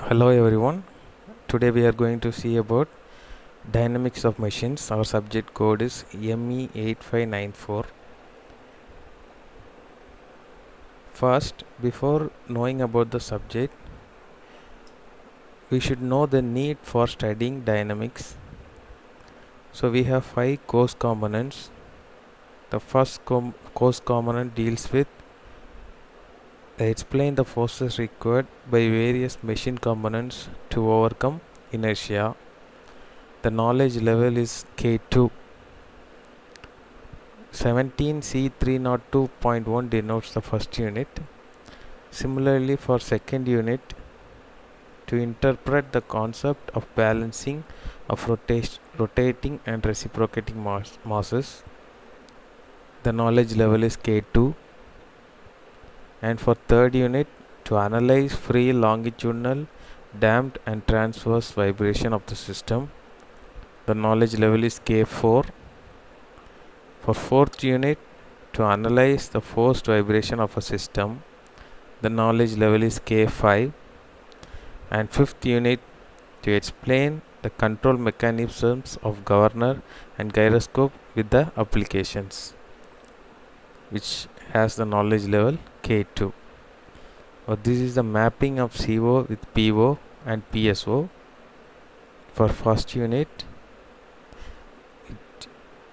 Hello everyone. Today we are going to see about dynamics of machines. Our subject code is ME8594. First, before knowing about the subject, we should know the need for studying dynamics. So we have 5 course components. The first course component deals with explain the forces required by various machine components to overcome inertia. The knowledge level is K2. 17C302.1 denotes the first unit. Similarly, for second unit, to interpret the concept of balancing of rotating and reciprocating masses, the knowledge level is K2. And for third unit, to analyze free longitudinal, damped and transverse vibration of the system, the knowledge level is K4. For fourth unit, to analyze the forced vibration of a system, the knowledge level is K5. And fifth unit, to explain the control mechanisms of governor and gyroscope with the applications, which has the knowledge level K2. This is the mapping of CO with PO and PSO. For first unit,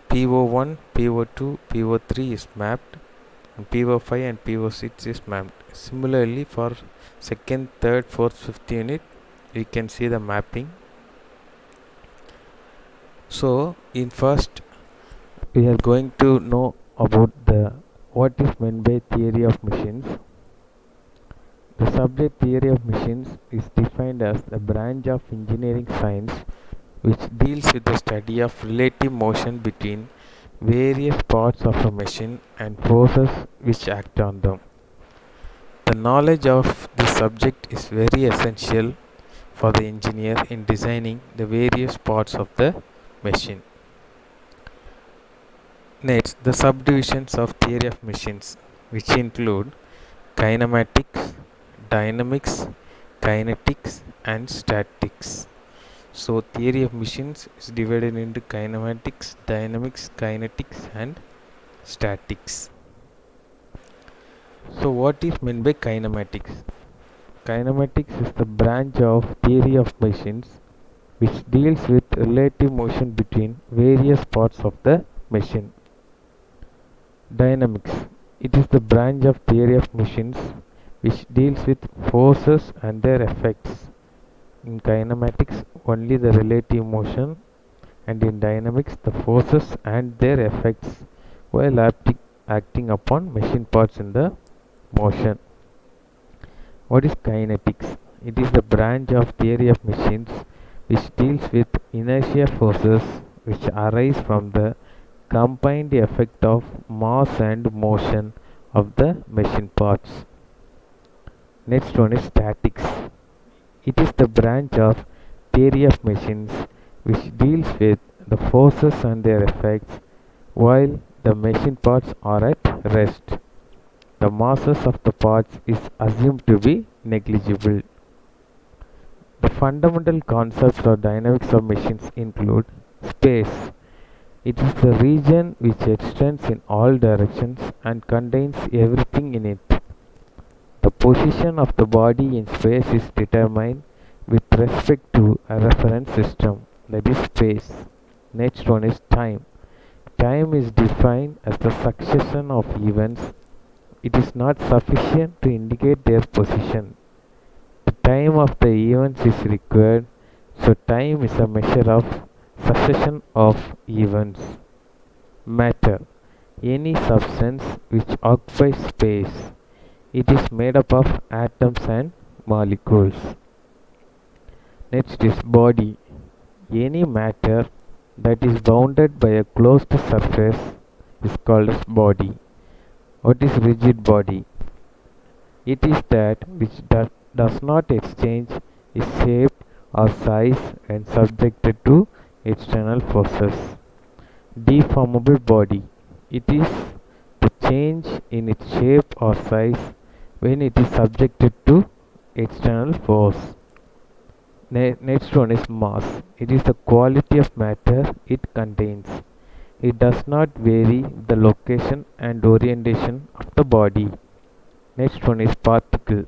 PO1, PO2, PO3 is mapped, and PO5 and PO6 is mapped. Similarly, for second, third, fourth, fifth unit, we can see the mapping. So in first, we are going to know about the what is meant by theory of machines. The subject theory of machines is defined as the branch of engineering science which deals with the study of relative motion between various parts of a machine and forces which act on them. The knowledge of this subject is very essential for the engineer in designing the various parts of the machine. Next, the subdivisions of theory of machines, which include kinematics, dynamics, kinetics, and statics. So, theory of machines is divided into kinematics, dynamics, kinetics, and statics. So, what is meant by kinematics? Kinematics is the branch of theory of machines which deals with relative motion between various parts of the machine. Dynamics. It is the branch of theory of machines which deals with forces and their effects. In kinematics, only the relative motion, and in dynamics, the forces and their effects while acting upon machine parts in the motion. What is kinetics? It is the branch of theory of machines which deals with inertia forces which arise from the combined effect of mass and motion of the machine parts. Next one is statics. It is the branch of theory of machines which deals with the forces and their effects while the machine parts are at rest. The masses of the parts is assumed to be negligible. The fundamental concepts or dynamics of machines include space. It is the region which extends in all directions and contains everything in it. The position of the body in space is determined with respect to a reference system, that is space. Next one is time. Time is defined as the succession of events. It is not sufficient to indicate their position. The time of the events is required, so time is a measure of succession of events. Matter. Any substance which occupies space. It is made up of atoms and molecules. Next is body. Any matter that is bounded by a closed surface is called as body. What is rigid body? It is that which does not exchange its shape or size when subjected to external forces. Deformable body. It is the change in its shape or size when it is subjected to external force. Next one is mass. It is the quality of matter it contains. It does not vary with the location and orientation of the body. Next one is particle.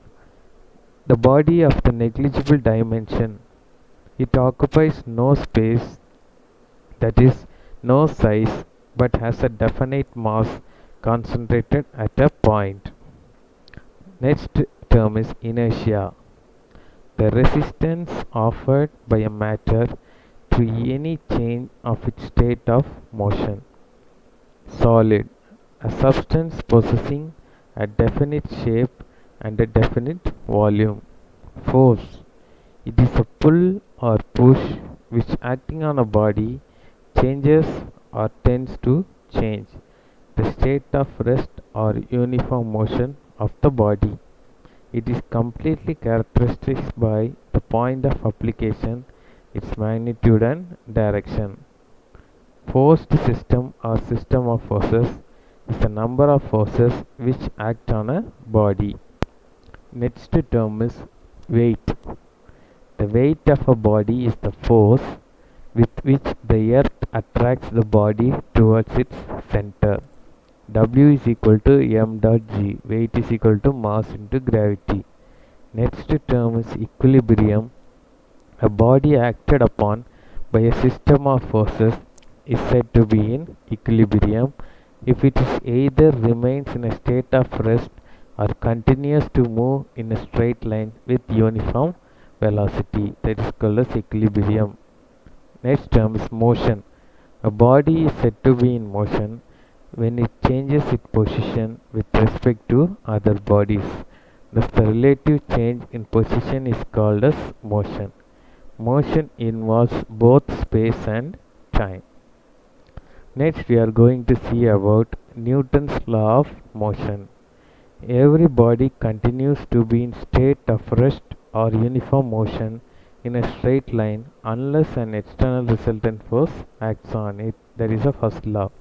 The body of the negligible dimension. It occupies no space, that is, no size, but has a definite mass concentrated at a point. Next term is inertia. The resistance offered by a matter to any change of its state of motion. Solid. A substance possessing a definite shape and a definite volume. Force. It is a pull or push which acting on a body changes or tends to change the state of rest or uniform motion of the body. It is completely characterized by the point of application, its magnitude and direction. Forced system or system of forces is the number of forces which act on a body. Next term is weight. The weight of a body is the force with which the earth attracts the body towards its center. W is equal to m dot g. Weight is equal to mass into gravity. Next term is equilibrium. A body acted upon by a system of forces is said to be in equilibrium if it is either remains in a state of rest or continues to move in a straight line with uniform velocity, that is called as equilibrium. Next term is motion. A body is said to be in motion when it changes its position with respect to other bodies. Thus, the relative change in position is called as motion. Motion involves both space and time. Next, we are going to see about Newton's law of motion. Every body continues to be in state of rest or uniform motion in a straight line unless an external resultant force acts on it. That is the first law.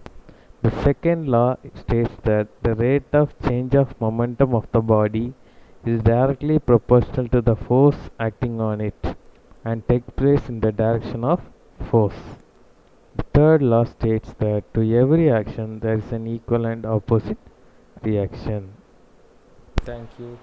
The second law states that the rate of change of momentum of the body is directly proportional to the force acting on it and takes place in the direction of force. The third law states that to every action there is an equal and opposite reaction. Thank you.